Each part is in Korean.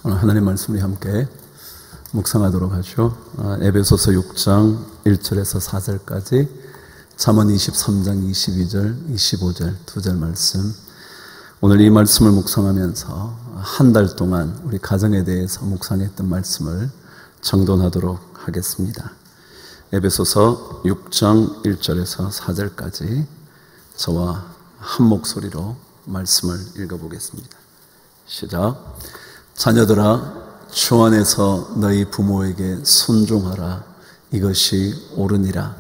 오늘 하나님 말씀을 함께 묵상하도록 하죠. 에베소서 6장 1절에서 4절까지, 잠언 23장 22절, 25절 두 절 말씀. 오늘 이 말씀을 묵상하면서 한 달 동안 우리 가정에 대해서 묵상했던 말씀을 정돈하도록 하겠습니다. 에베소서 6장 1절에서 4절까지 저와 한 목소리로 말씀을 읽어보겠습니다. 시작. 자녀들아, 주 안에서 너희 부모에게 순종하라. 이것이 옳으니라.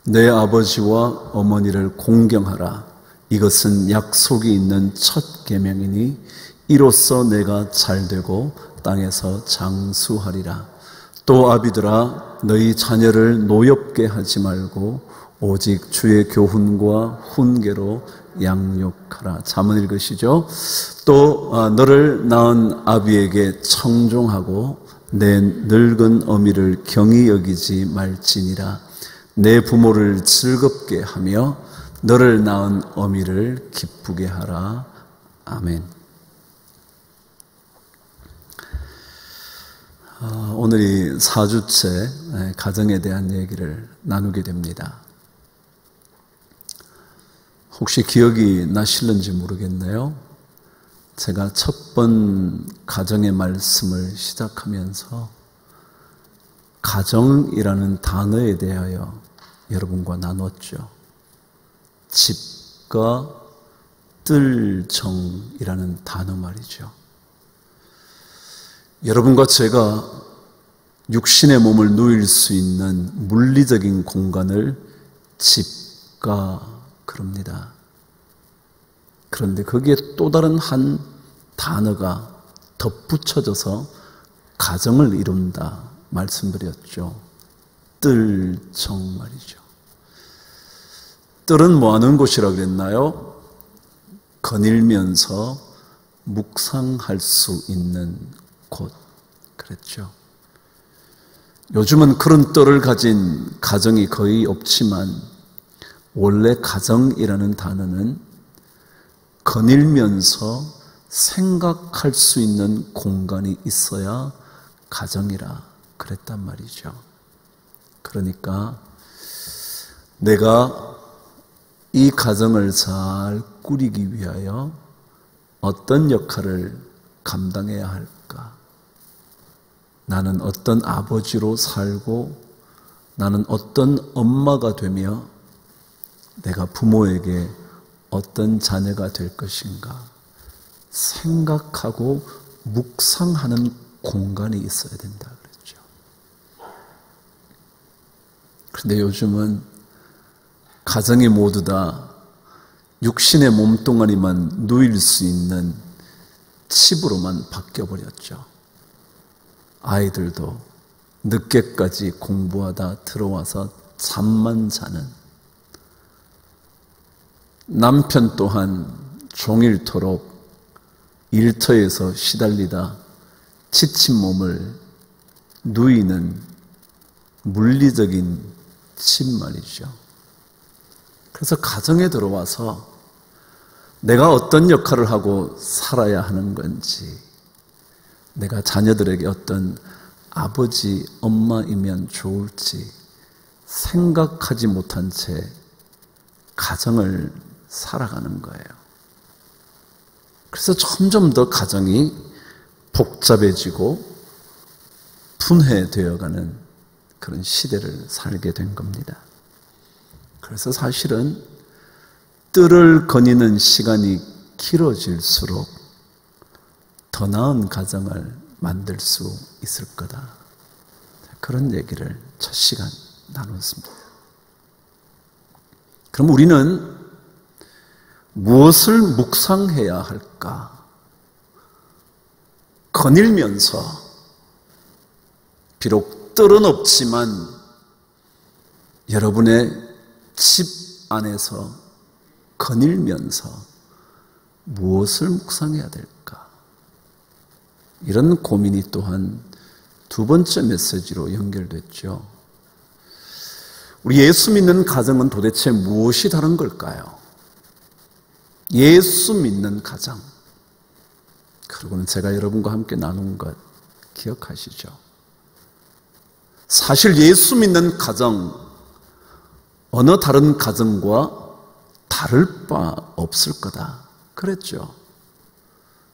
내 아버지와 어머니를 공경하라. 이것은 약속이 있는 첫 계명이니 이로써 내가 잘되고 땅에서 장수하리라. 또 아비들아, 너희 자녀를 노엽게 하지 말고 오직 주의 교훈과 훈계로 양육하라. 잠언 읽으시죠? 또 너를 낳은 아비에게 청종하고 내 늙은 어미를 경히 여기지 말지니라. 내 부모를 즐겁게 하며 너를 낳은 어미를 기쁘게 하라. 아멘. 오늘이 4주째 가정에 대한 얘기를 나누게 됩니다. 혹시 기억이 나실는지 모르겠네요. 제가 첫 번 가정의 말씀을 시작하면서 가정이라는 단어에 대하여 여러분과 나눴죠. 집과 뜰정이라는 단어 말이죠. 여러분과 제가 육신의 몸을 누일 수 있는 물리적인 공간을 집가 그럽니다. 그런데 거기에 또 다른 한 단어가 덧붙여져서 가정을 이룬다 말씀드렸죠. 뜰정 말이죠. 뜰은 뭐 하는 곳이라고 그랬나요? 거닐면서 묵상할 수 있는 곳 그랬죠. 요즘은 그런 뜰을 가진 가정이 거의 없지만 원래 가정이라는 단어는 거닐면서 생각할 수 있는 공간이 있어야 가정이라 그랬단 말이죠. 그러니까 내가 이 가정을 잘 꾸리기 위하여 어떤 역할을 감당해야 할까? 나는 어떤 아버지로 살고 나는 어떤 엄마가 되며 내가 부모에게 어떤 자녀가 될 것인가 생각하고 묵상하는 공간이 있어야 된다 그랬죠. 그런데 요즘은 가정이 모두 다 육신의 몸뚱아리만 누일 수 있는 칩으로만 바뀌어버렸죠. 아이들도 늦게까지 공부하다 들어와서 잠만 자는, 남편 또한 종일토록 일터에서 시달리다 지친 몸을 누이는 물리적인 칩 말이죠. 그래서 가정에 들어와서 내가 어떤 역할을 하고 살아야 하는 건지, 내가 자녀들에게 어떤 아버지, 엄마이면 좋을지 생각하지 못한 채 가정을 살아가는 거예요. 그래서 점점 더 가정이 복잡해지고 분해되어가는 그런 시대를 살게 된 겁니다. 그래서 사실은 뜰을 거니는 시간이 길어질수록 더 나은 가정을 만들 수 있을 거다. 그런 얘기를 첫 시간 나눴습니다. 그럼 우리는 무엇을 묵상해야 할까? 거닐면서, 비록 뜰은 없지만 여러분의 집 안에서 거닐면서 무엇을 묵상해야 될까? 이런 고민이 또한 두 번째 메시지로 연결됐죠. 우리 예수 믿는 가정은 도대체 무엇이 다른 걸까요? 예수 믿는 가정, 그리고는 제가 여러분과 함께 나눈 것 기억하시죠? 사실 예수 믿는 가정, 어느 다른 가정과 다를 바 없을 거다 그랬죠.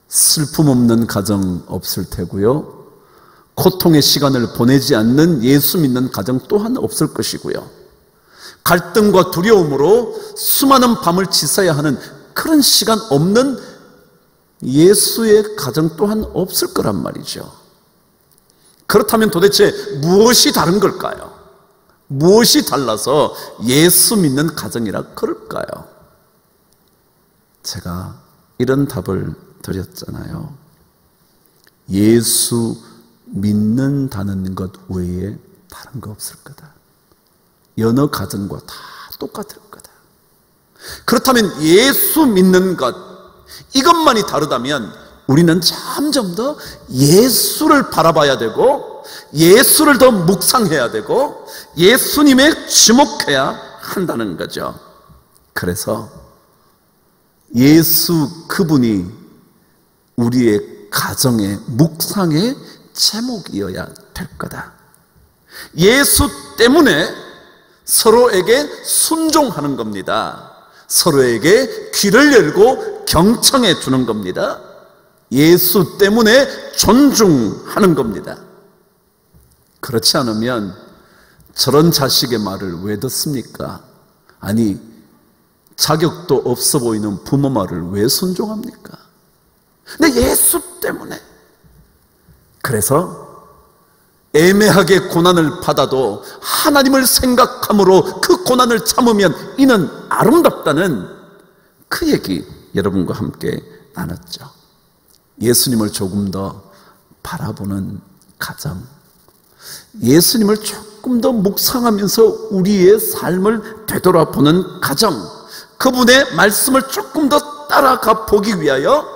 슬픔 없는 가정 없을 테고요, 고통의 시간을 보내지 않는 예수 믿는 가정 또한 없을 것이고요, 갈등과 두려움으로 수많은 밤을 지새야 하는 그런 시간 없는 예수의 가정 또한 없을 거란 말이죠. 그렇다면 도대체 무엇이 다른 걸까요? 무엇이 달라서 예수 믿는 가정이라 그럴까요? 제가 이런 답을 드렸잖아요. 예수 믿는다는 것 외에 다른 거 없을 거다. 여느 가정과 다 똑같을 거다. 그렇다면 예수 믿는 것, 이것만이 다르다면 우리는 점점 더 예수를 바라봐야 되고, 예수를 더 묵상해야 되고, 예수님에 주목해야 한다는 거죠. 그래서 예수 그분이 우리의 가정의 묵상의 제목이어야 될 거다. 예수 때문에 서로에게 순종하는 겁니다. 서로에게 귀를 열고 경청해 주는 겁니다. 예수 때문에 존중하는 겁니다. 그렇지 않으면 저런 자식의 말을 왜 듣습니까? 아니, 자격도 없어 보이는 부모 말을 왜 순종합니까? 근데 예수 때문에. 그래서 애매하게 고난을 받아도 하나님을 생각함으로 그 고난을 참으면 이는 아름답다는 그 얘기 여러분과 함께 나눴죠. 예수님을 조금 더 바라보는 가정, 예수님을 조금 더 묵상하면서 우리의 삶을 되돌아보는 가정, 그분의 말씀을 조금 더 따라가 보기 위하여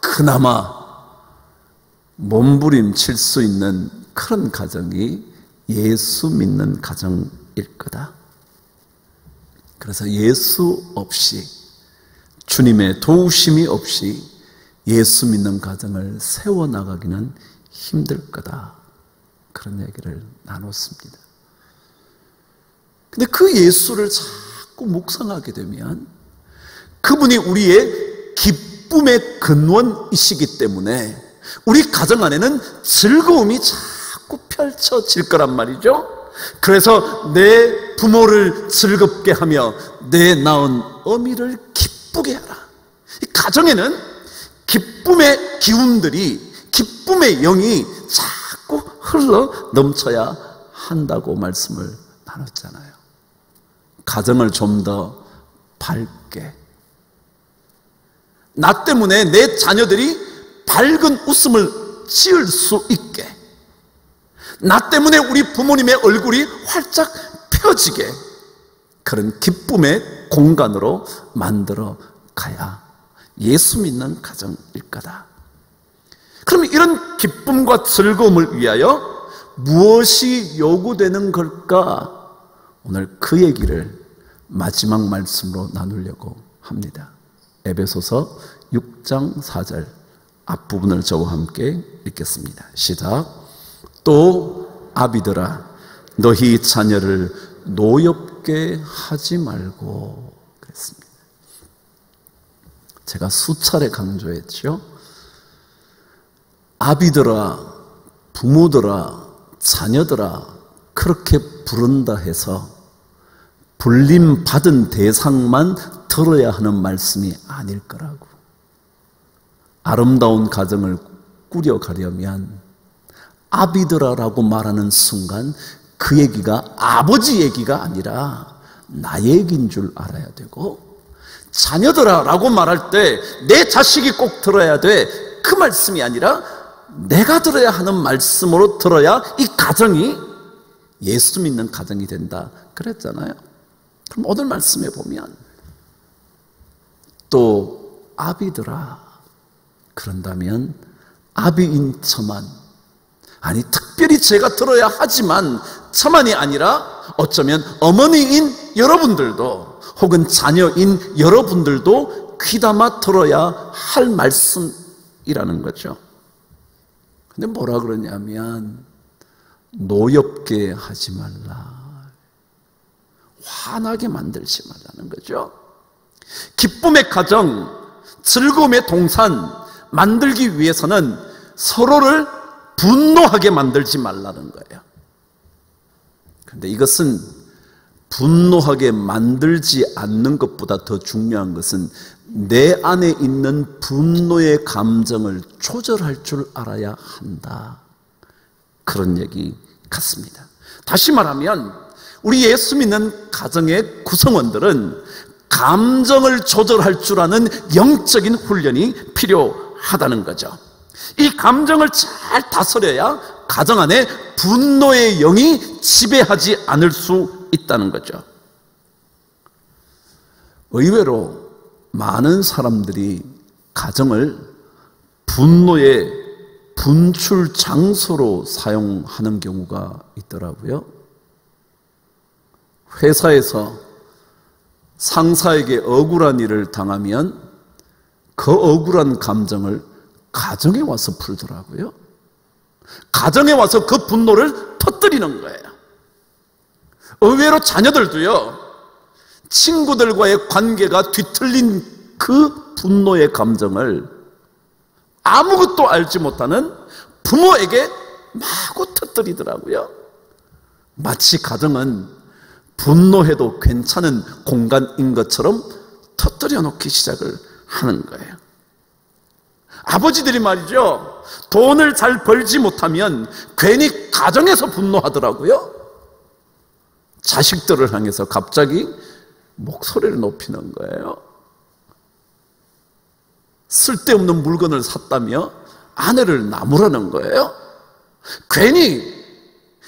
그나마 몸부림칠 수 있는 그런 가정이 예수 믿는 가정일 거다. 그래서 예수 없이, 주님의 도우심이 없이 예수 믿는 가정을 세워나가기는 힘들 거다. 그런 얘기를 나눴습니다. 근데 그 예수를 자꾸 묵상하게 되면 그분이 우리의 기쁨의 근원이시기 때문에 우리 가정 안에는 즐거움이 자꾸 펼쳐질 거란 말이죠. 그래서 내 부모를 즐겁게 하며 내 낳은 어미를 기쁘게 하라. 이 가정에는 기쁨의 기운들이, 기쁨의 영이 자꾸 흘러 넘쳐야 한다고 말씀을 나눴잖아요. 가정을 좀 더 밝게, 나 때문에 내 자녀들이 밝은 웃음을 지을 수 있게, 나 때문에 우리 부모님의 얼굴이 활짝 펴지게, 그런 기쁨의 공간으로 만들어 가야 예수 믿는 가정일 거다. 그러면 이런 기쁨과 즐거움을 위하여 무엇이 요구되는 걸까? 오늘 그 얘기를 마지막 말씀으로 나누려고 합니다. 에베소서 6장 4절 앞부분을 저와 함께 읽겠습니다. 시작. 또 아비들아, 너희 자녀를 노엽게 하지 말고. 그랬습니다. 제가 수차례 강조했죠. 아비들아, 부모들아, 자녀들아 그렇게 부른다 해서 불림받은 대상만 들어야 하는 말씀이 아닐 거라고. 아름다운 가정을 꾸려가려면 아비들아라고 말하는 순간 그 얘기가 아버지 얘기가 아니라 나 얘기인 줄 알아야 되고, 자녀들아라고 말할 때 내 자식이 꼭 들어야 돼, 그 말씀이 아니라 내가 들어야 하는 말씀으로 들어야 이 가정이 예수 믿는 가정이 된다 그랬잖아요. 그럼 오늘 말씀에 보면 또 아비들아, 그런다면 아비인 저만, 아니 특별히 제가 들어야 하지만 저만이 아니라 어쩌면 어머니인 여러분들도 혹은 자녀인 여러분들도 귀담아 들어야 할 말씀일 이라는 거죠. 근데 뭐라 그러냐면 노엽게 하지 말라, 화나게 만들지 말라는 거죠. 기쁨의 가정, 즐거움의 동산 만들기 위해서는 서로를 분노하게 만들지 말라는 거예요. 그런데 이것은 분노하게 만들지 않는 것보다 더 중요한 것은 내 안에 있는 분노의 감정을 조절할 줄 알아야 한다, 그런 얘기 같습니다. 다시 말하면 우리 예수 믿는 가정의 구성원들은 감정을 조절할 줄 아는 영적인 훈련이 필요하다는 거죠. 이 감정을 잘 다스려야 가정 안에 분노의 영이 지배하지 않을 수 있다는 거죠. 의외로 많은 사람들이 가정을 분노의 분출 장소로 사용하는 경우가 있더라고요. 회사에서 상사에게 억울한 일을 당하면 그 억울한 감정을 가정에 와서 풀더라고요. 가정에 와서 그 분노를 터뜨리는 거예요. 의외로 자녀들도요, 친구들과의 관계가 뒤틀린 그 분노의 감정을 아무것도 알지 못하는 부모에게 마구 터뜨리더라고요. 마치 가정은 분노해도 괜찮은 공간인 것처럼 터뜨려 놓기 시작을 하는 거예요. 아버지들이 말이죠, 돈을 잘 벌지 못하면 괜히 가정에서 분노하더라고요. 자식들을 향해서 갑자기 목소리를 높이는 거예요. 쓸데없는 물건을 샀다며 아내를 나무라는 거예요. 괜히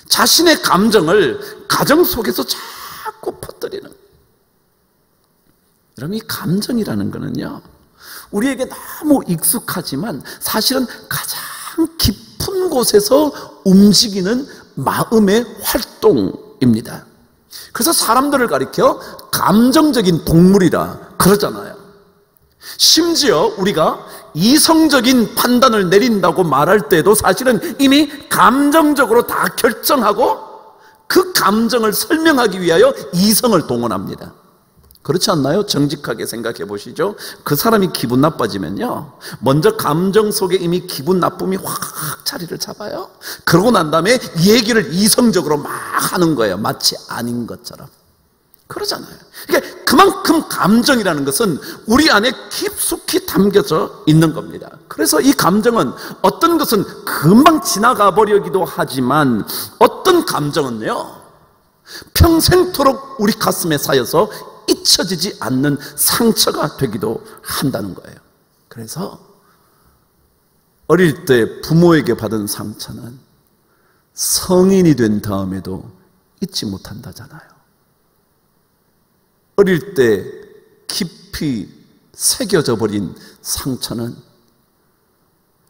자신의 감정을 가정 속에서 자꾸 퍼뜨리는 거예요. 여러분, 이 감정이라는 거는요, 우리에게 너무 익숙하지만 사실은 가장 깊은 곳에서 움직이는 마음의 활동입니다. 그래서 사람들을 가리켜 감정적인 동물이라 그러잖아요. 심지어 우리가 이성적인 판단을 내린다고 말할 때도 사실은 이미 감정적으로 다 결정하고 그 감정을 설명하기 위하여 이성을 동원합니다. 그렇지 않나요? 정직하게 생각해 보시죠. 그 사람이 기분 나빠지면요, 먼저 감정 속에 이미 기분 나쁨이 확 자리를 잡아요. 그러고 난 다음에 얘기를 이성적으로 막 하는 거예요. 마치 아닌 것처럼. 그러잖아요. 그러니까 그만큼 감정이라는 것은 우리 안에 깊숙이 담겨져 있는 겁니다. 그래서 이 감정은 어떤 것은 금방 지나가 버리기도 하지만 어떤 감정은요, 평생토록 우리 가슴에 쌓여서 잊혀지지 않는 상처가 되기도 한다는 거예요. 그래서 어릴 때 부모에게 받은 상처는 성인이 된 다음에도 잊지 못한다잖아요. 어릴 때 깊이 새겨져 버린 상처는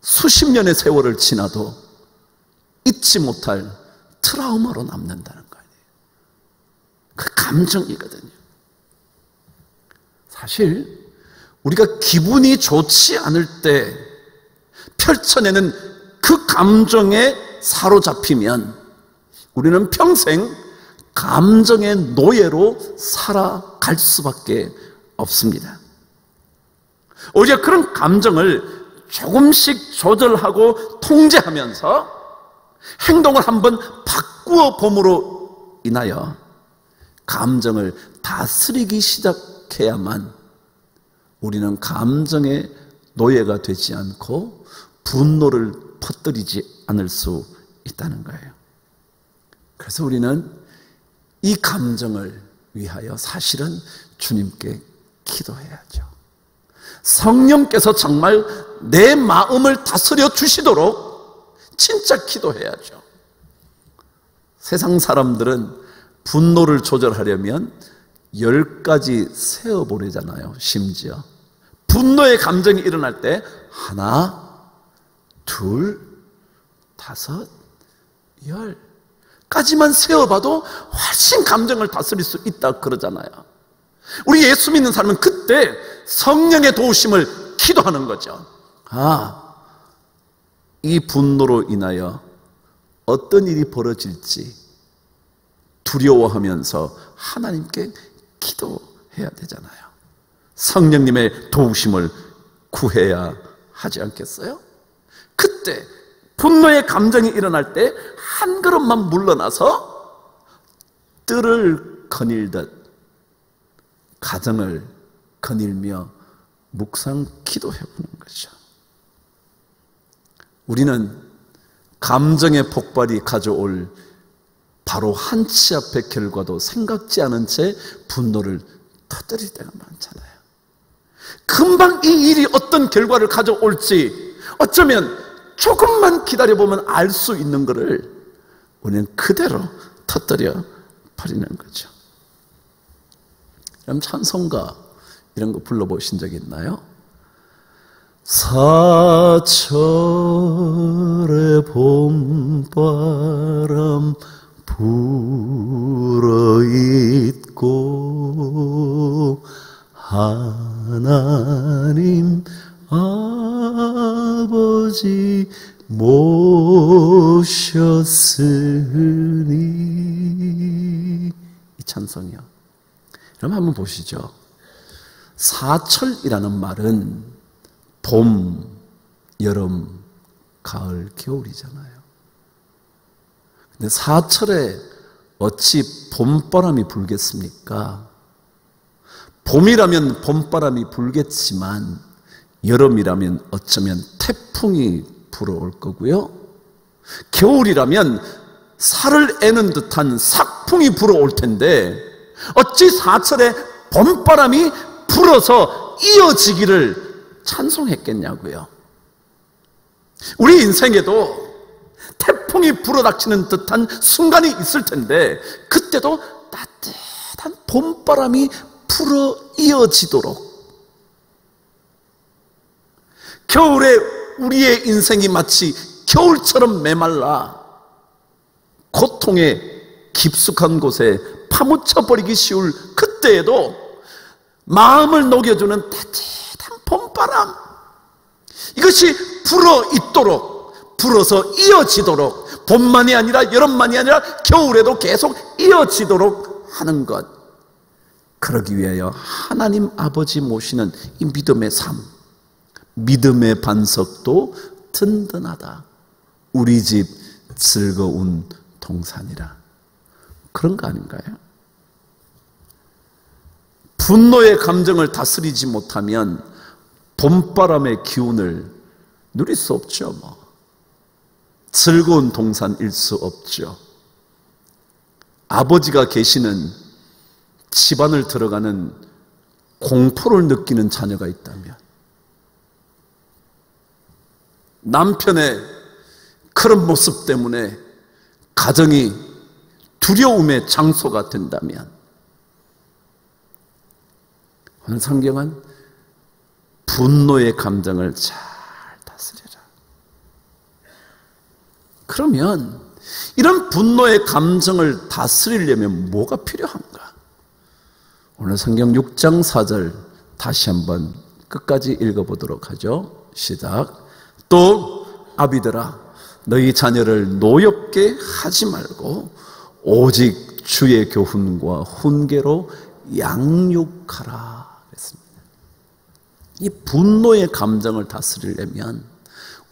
수십 년의 세월을 지나도 잊지 못할 트라우마로 남는다는 거예요. 그 감정이거든요. 사실 우리가 기분이 좋지 않을 때 펼쳐내는 그 감정에 사로잡히면 우리는 평생 감정의 노예로 살아갈 수밖에 없습니다. 오히려 그런 감정을 조금씩 조절하고 통제하면서 행동을 한번 바꾸어 봄으로 인하여 감정을 다스리기 시작해야만 우리는 감정의 노예가 되지 않고 분노를 퍼뜨리지 않을 수 있다는 거예요. 그래서 우리는 이 감정을 위하여 사실은 주님께 기도해야죠. 성령께서 정말 내 마음을 다스려 주시도록 진짜 기도해야죠. 세상 사람들은 분노를 조절하려면 10가지 세어보려잖아요. 심지어 분노의 감정이 일어날 때 하나, 둘, 다섯, 10까지만 세어봐도 훨씬 감정을 다스릴 수 있다 그러잖아요. 우리 예수 믿는 사람은 그때 성령의 도우심을 기도하는 거죠. 이 분노로 인하여 어떤 일이 벌어질지 두려워하면서 하나님께 기도해야 되잖아요. 성령님의 도우심을 구해야 하지 않겠어요? 그때 분노의 감정이 일어날 때 한 걸음만 물러나서 뜰을 거닐듯 가정을 거닐며 묵상 기도해 보는 거죠. 우리는 감정의 폭발이 가져올 바로 한치 앞의 결과도 생각지 않은 채 분노를 터뜨릴 때가 많잖아요. 금방 이 일이 어떤 결과를 가져올지 어쩌면 조금만 기다려보면 알 수 있는 것을 우리는 그대로 터뜨려 버리는 거죠. 그럼 찬송가 이런 거 불러보신 적 있나요? 사철의 봄바람 불어있고 하나님 아버지 모셨으니, 이 찬송이요. 그럼 한번 보시죠. 사철이라는 말은 봄, 여름, 가을, 겨울이잖아요. 근데 사철에 어찌 봄바람이 불겠습니까? 봄이라면 봄바람이 불겠지만 여름이라면 어쩌면 태풍이 불어올 거고요. 겨울이라면 살을 애는 듯한 삭풍이 불어올 텐데 어찌 사철에 봄바람이 불어서 이어지기를 찬송했겠냐고요. 우리 인생에도 태풍이 불어닥치는 듯한 순간이 있을 텐데 그때도 따뜻한 봄바람이 불어 이어지도록, 겨울에 우리의 인생이 마치 겨울처럼 메말라 고통의 깊숙한 곳에 파묻혀버리기 쉬울 그때에도 마음을 녹여주는 따뜻한 봄바람, 이것이 불어있도록, 불어서 이어지도록, 봄만이 아니라 여름만이 아니라 겨울에도 계속 이어지도록 하는 것, 그러기 위하여 하나님 아버지 모시는 이 믿음의 삶, 믿음의 반석도 든든하다. 우리 집 즐거운 동산이라. 그런 거 아닌가요? 분노의 감정을 다스리지 못하면 봄바람의 기운을 누릴 수 없죠. 즐거운 동산일 수 없죠. 아버지가 계시는 집안을 들어가는 공포를 느끼는 자녀가 있다면, 남편의 그런 모습 때문에 가정이 두려움의 장소가 된다면, 오늘 성경은 분노의 감정을 잘 다스려라. 그러면 이런 분노의 감정을 다스리려면 뭐가 필요한가? 오늘 성경 6장 4절 다시 한번 끝까지 읽어보도록 하죠. 시작. 또 아비들아, 너희 자녀를 노엽게 하지 말고 오직 주의 교훈과 훈계로 양육하라 그랬습니다. 이 분노의 감정을 다스리려면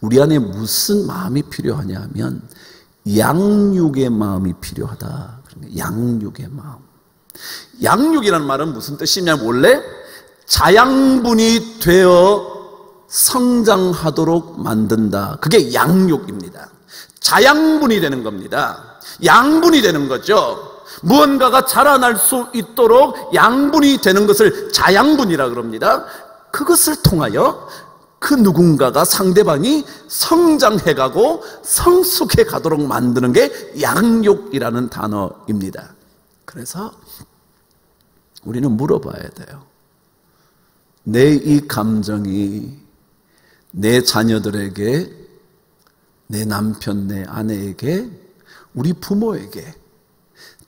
우리 안에 무슨 마음이 필요하냐 하면 양육의 마음이 필요하다. 양육의 마음. 양육이라는 말은 무슨 뜻이냐면 원래 자양분이 되어 성장하도록 만든다. 그게 양육입니다. 자양분이 되는 겁니다. 양분이 되는 거죠. 무언가가 자라날 수 있도록 양분이 되는 것을 자양분이라 그럽니다. 그것을 통하여 그 누군가가, 상대방이 성장해가고 성숙해 가도록 만드는 게 양육이라는 단어입니다. 그래서 우리는 물어봐야 돼요. 내 이 감정이 내 자녀들에게, 내 남편, 내 아내에게, 우리 부모에게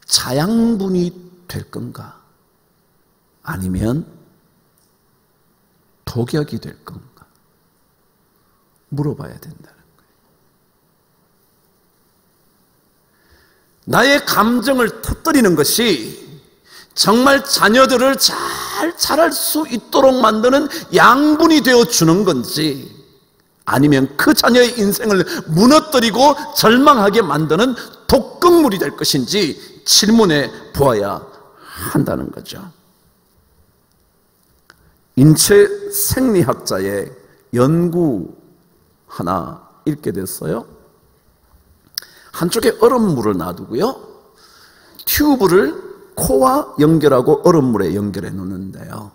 자양분이 될 건가? 아니면 독약이 될 건가? 물어봐야 된다는 거예요. 나의 감정을 터뜨리는 것이 정말 자녀들을 잘 자랄 수 있도록 만드는 양분이 되어 주는 건지, 아니면 그 자녀의 인생을 무너뜨리고 절망하게 만드는 독극물이 될 것인지 질문해 보아야 한다는 거죠. 인체 생리학자의 연구 하나 읽게 됐어요. 한쪽에 얼음물을 놔두고요, 튜브를 코와 연결하고 얼음물에 연결해 놓는데요,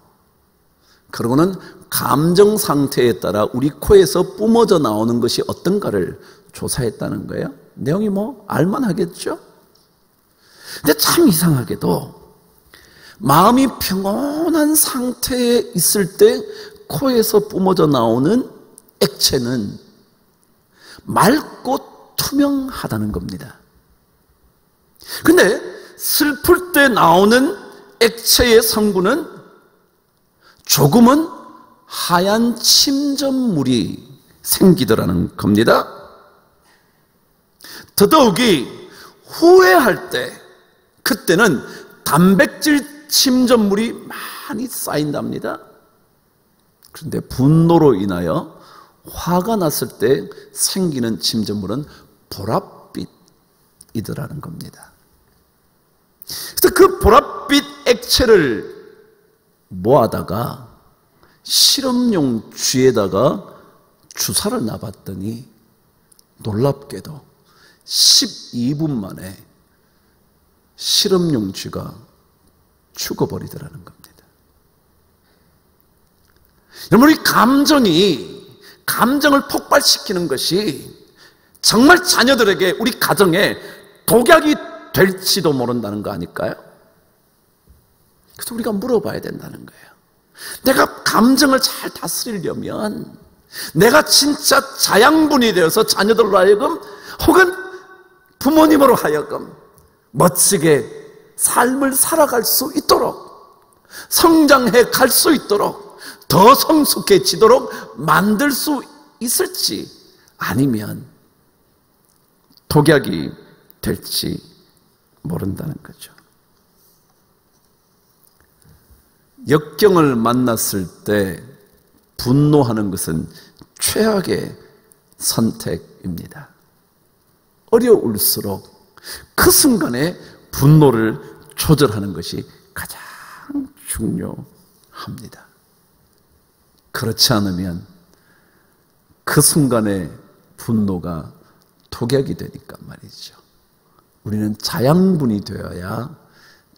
그러고는 감정 상태에 따라 우리 코에서 뿜어져 나오는 것이 어떤가를 조사했다는 거예요. 내용이 뭐 알만하겠죠? 근데 참 이상하게도 마음이 평온한 상태에 있을 때 코에서 뿜어져 나오는 액체는 맑고 투명하다는 겁니다. 근데 슬플 때 나오는 액체의 성분은 조금은 하얀 침전물이 생기더라는 겁니다. 더더욱이 후회할 때, 그때는 단백질 침전물이 많이 쌓인답니다. 그런데 분노로 인하여 화가 났을 때 생기는 침전물은 보랏빛이더라는 겁니다. 그래서 그 보랏빛 액체를 모아다가 실험용 쥐에다가 주사를 놔봤더니 놀랍게도 12분 만에 실험용 쥐가 죽어버리더라는 겁니다. 여러분, 우리 감정을 폭발시키는 것이 정말 자녀들에게, 우리 가정에 독약이 될지도 모른다는 거 아닐까요? 그래서 우리가 물어봐야 된다는 거예요. 내가 감정을 잘 다스리려면, 내가 진짜 자양분이 되어서 자녀들로 하여금, 혹은 부모님으로 하여금 멋지게 삶을 살아갈 수 있도록, 성장해 갈 수 있도록, 더 성숙해지도록 만들 수 있을지, 아니면 독약이 될지 모른다는 거죠. 역경을 만났을 때 분노하는 것은 최악의 선택입니다. 어려울수록 그 순간에 분노를 조절하는 것이 가장 중요합니다. 그렇지 않으면 그 순간의 분노가 독약이 되니까 말이죠. 우리는 자양분이 되어야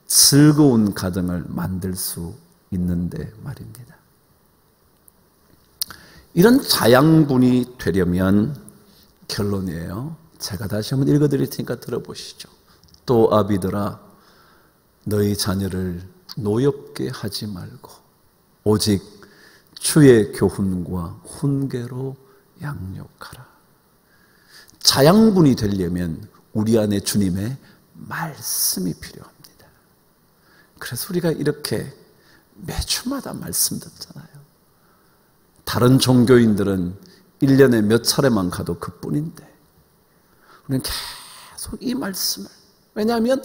즐거운 가정을 만들 수 있는데 말입니다. 이런 자양분이 되려면 결론이에요. 제가 다시 한번 읽어드릴 테니까 들어보시죠. 또 아비들아, 너희 자녀를 노엽게 하지 말고 오직 주의 교훈과 훈계로 양육하라. 자양분이 되려면 우리 안에 주님의 말씀이 필요합니다. 그래서 우리가 이렇게 매주마다 말씀 듣잖아요. 다른 종교인들은 1년에 몇 차례만 가도 그뿐인데 우리는 계속 이 말씀을, 왜냐하면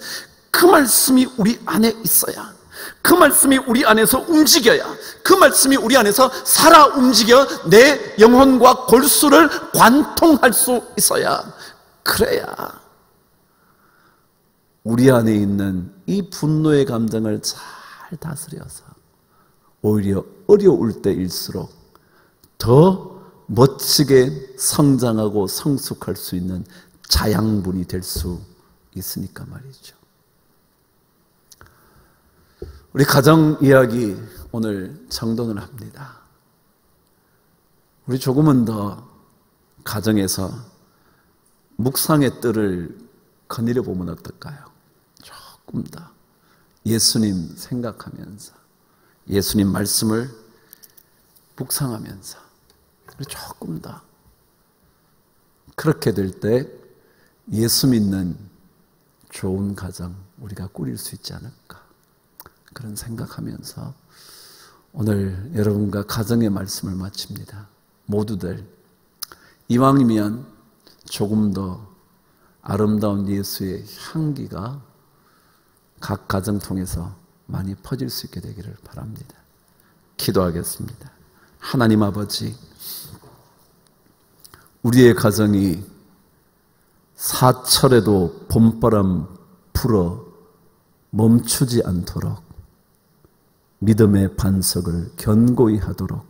그 말씀이 우리 안에 있어야, 그 말씀이 우리 안에서 움직여야, 그 말씀이 우리 안에서 살아 움직여 내 영혼과 골수를 관통할 수 있어야, 그래야 우리 안에 있는 이 분노의 감정을 잘 다스려서 오히려 어려울 때일수록 더 멋지게 성장하고 성숙할 수 있는 자양분이 될 수 있으니까 말이죠. 우리 가정 이야기 오늘 정돈을 합니다. 우리 조금은 더 가정에서 묵상의 뜰을 거닐어 보면 어떨까요? 조금 더 예수님 생각하면서, 예수님 말씀을 묵상하면서 우리 조금 더 그렇게 될 때 예수 믿는 좋은 가정 우리가 꾸릴 수 있지 않을까, 그런 생각하면서 오늘 여러분과 가정의 말씀을 마칩니다. 모두들 이왕이면 조금 더 아름다운 예수의 향기가 각 가정 통해서 많이 퍼질 수 있게 되기를 바랍니다. 기도하겠습니다. 하나님 아버지, 우리의 가정이 사철에도 봄바람 불어 멈추지 않도록 믿음의 반석을 견고히 하도록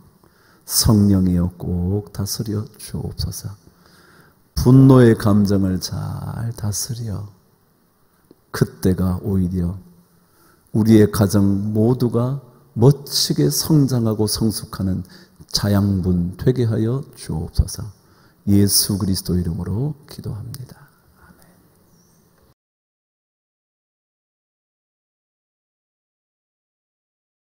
성령이여 꼭 다스려 주옵소서. 분노의 감정을 잘 다스려 그때가 오히려 우리의 가정 모두가 멋지게 성장하고 성숙하는 자양분 되게 하여 주옵소서. 예수 그리스도 이름으로 기도합니다.